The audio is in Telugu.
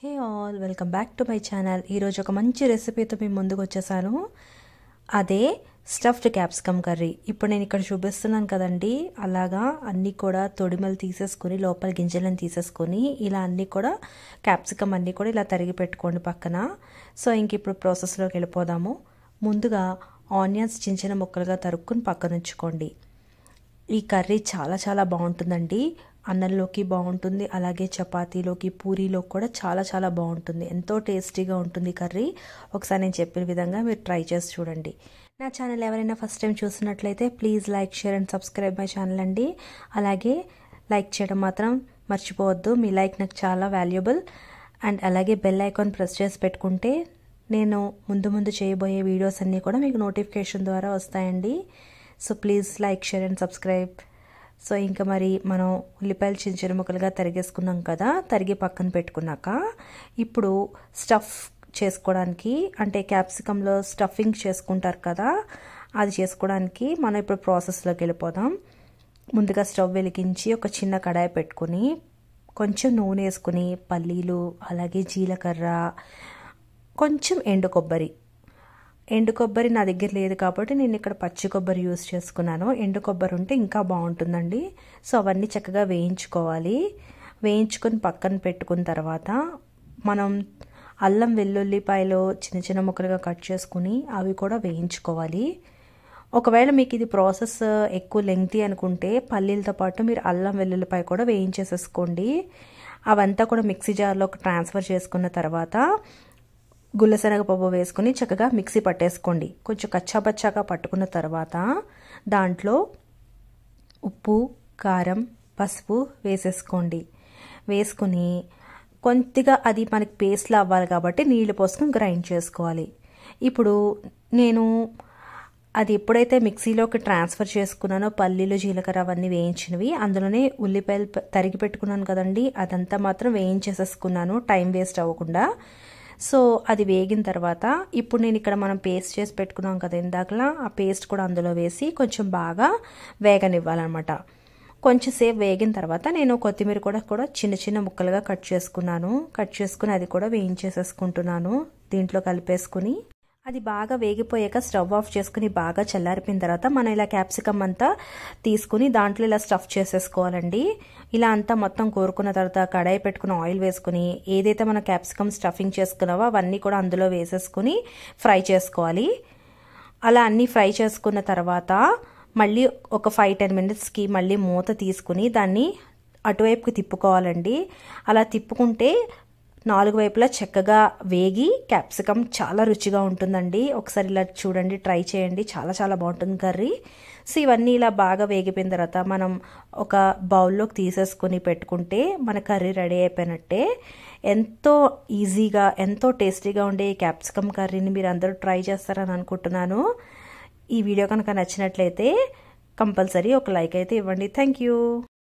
Hey all welcome back to my channel. ఈరోజు ఒక మంచి రెసిపీతో మేము ముందుకు వచ్చేసాను. అదే స్టఫ్డ్ క్యాప్సికమ్ కర్రీ. ఇప్పుడు నేను ఇక్కడ చూపిస్తున్నాను కదండి, అలాగా అన్నీ కూడా తొడిమలు తీసేసుకుని లోపల గింజలను తీసేసుకొని ఇలా అన్నీ కూడా క్యాప్సికమ్ అన్నీ కూడా ఇలా తరిగి పెట్టుకోండి పక్కన. సో ఇంక ఇప్పుడు ప్రాసెస్లోకి వెళ్ళిపోదాము. ముందుగా ఆనియన్స్ చిన్న చిన్న ముక్కలుగా తరుక్కుని పక్కన ఉంచుకోండి. ఈ కర్రీ చాలా చాలా బాగుంటుందండి. అన్నంలోకి బాగుంటుంది, అలాగే చపాతీలోకి పూరీలో కూడా చాలా చాలా బాగుంటుంది. ఎంతో టేస్టీగా ఉంటుంది కర్రీ. ఒకసారి నేను చెప్పిన విధంగా మీరు ట్రై చేసి చూడండి. నా ఛానల్ ఎవరైనా ఫస్ట్ టైం చూసినట్లయితే please like, share and subscribe my channel అండి. అలాగే లైక్ చేయడం మాత్రం మర్చిపోవద్దు. మీ లైక్ నాకు చాలా వాల్యుబుల్. అండ్ అలాగే బెల్ ఐకాన్ ప్రెస్ చేసి పెట్టుకుంటే నేను ముందు చేయబోయే వీడియోస్ అన్నీ కూడా మీకు నోటిఫికేషన్ ద్వారా వస్తాయండి. So please like, share and subscribe. So ఇంకా మరి మనం ఉల్లిపాయలు చిన్న చిన్న ముక్కలుగా తరిగేసుకున్నాం కదా, తరిగి పక్కన పెట్టుకున్నాక ఇప్పుడు స్టఫ్ చేసుకోవడానికి, అంటే క్యాప్సికంలో స్టఫింగ్ చేసుకుంటారు కదా, అది చేసుకోవడానికి మనం ఇప్పుడు ప్రాసెస్లోకి వెళ్ళిపోదాం. ముందుగా స్టవ్ వెలిగించి ఒక చిన్న కడాయి పెట్టుకుని కొంచెం నూనె వేసుకుని పల్లీలు, అలాగే జీలకర్ర, కొంచెం ఎండు కొబ్బరి నా దగ్గర లేదు కాబట్టి నేను ఇక్కడ పచ్చి కొబ్బరి యూస్ చేసుకున్నాను. ఎండు కొబ్బరి ఉంటే ఇంకా బాగుంటుందండి. సో అవన్నీ చక్కగా వేయించుకోవాలి. వేయించుకొని పక్కన పెట్టుకున్న తర్వాత మనం అల్లం వెల్లుల్లిపాయలు చిన్న చిన్న ముక్కలుగా కట్ చేసుకుని అవి కూడా వేయించుకోవాలి. ఒకవేళ మీకు ఇది ప్రాసెస్ ఎక్కువ లెంగ్తీ అనుకుంటే పల్లీలతో పాటు మీరు అల్లం వెల్లుల్లిపాయ కూడా వేయించేసేసుకోండి. అవంతా కూడా మిక్సీ జార్లోకి ట్రాన్స్ఫర్ చేసుకున్న తర్వాత గుల్లశనగపప్పు వేసుకుని చక్కగా మిక్సీ పట్టేసుకోండి. కొంచెం కచ్చాపచ్చాగా పట్టుకున్న తర్వాత దాంట్లో ఉప్పు, కారం, పసుపు వేసేసుకోండి. వేసుకుని కొద్దిగా అది మనకి పేస్ట్లా అవ్వాలి కాబట్టి నీళ్లు పోసుకొని గ్రైండ్ చేసుకోవాలి. ఇప్పుడు నేను అది ఎప్పుడైతే మిక్సీలోకి ట్రాన్స్ఫర్ చేసుకున్నానో పల్లీలు, జీలకర్ర అవన్నీ వేయించినవి, అందులోనే ఉల్లిపాయలు తరిగి పెట్టుకున్నాను కదండి, అదంతా మాత్రం వేయించేసేసుకున్నాను టైం వేస్ట్ అవ్వకుండా. సో అది వేగిన తర్వాత ఇప్పుడు నేను ఇక్కడ మనం పేస్ట్ చేసి పెట్టుకున్నాం కదా ఇందాకలా, ఆ పేస్ట్ కూడా అందులో వేసి కొంచెం బాగా వేగనివ్వాలన్నమాట. కొంచెం సేపు వేగిన తర్వాత నేను కొత్తిమీర కూడా చిన్న చిన్న ముక్కలుగా కట్ చేసుకుని అది కూడా వేయించేసేసుకుంటున్నాను. దీంట్లో కలిపేసుకుని అది బాగా వేగిపోయాక స్టవ్ ఆఫ్ చేసుకుని బాగా చల్లారిపోయిన తర్వాత మనం ఇలా క్యాప్సికమ్ అంతా తీసుకుని దాంట్లో ఇలా స్టఫ్ చేసేసుకోవాలండి. ఇలా అంతా మొత్తం కోరుకున్న తర్వాత కడాయి పెట్టుకుని ఆయిల్ వేసుకుని ఏదైతే మనం క్యాప్సికమ్ స్టఫింగ్ చేసుకున్నావో అవన్నీ కూడా అందులో వేసేసుకుని ఫ్రై చేసుకోవాలి. అలా అన్నీ ఫ్రై చేసుకున్న తర్వాత మళ్ళీ ఒక 5-10 మినిట్స్కి మళ్ళీ మూత తీసుకుని దాన్ని అటువైపుకి తిప్పుకోవాలండి. అలా తిప్పుకుంటే 4 వైపులా చక్కగా వేగి క్యాప్సికమ్ చాలా రుచిగా ఉంటుందండి. ఒకసారి ఇలా చూడండి, ట్రై చేయండి, చాలా చాలా బాగుంటుంది కర్రీ. సో ఇవన్నీ ఇలా బాగా వేగిపోయిన తర్వాత మనం ఒక బౌల్లోకి తీసేసుకుని పెట్టుకుంటే మన కర్రీ రెడీ అయిపోయినట్టే. ఎంతో ఈజీగా ఎంతో టేస్టీగా ఉండే ఈ క్యాప్సికమ్ కర్రీని మీరు అందరూ ట్రై చేస్తారని అనుకుంటున్నాను. ఈ వీడియో కనుక నచ్చినట్లయితే కంపల్సరీ ఒక లైక్ అయితే ఇవ్వండి. Thank you.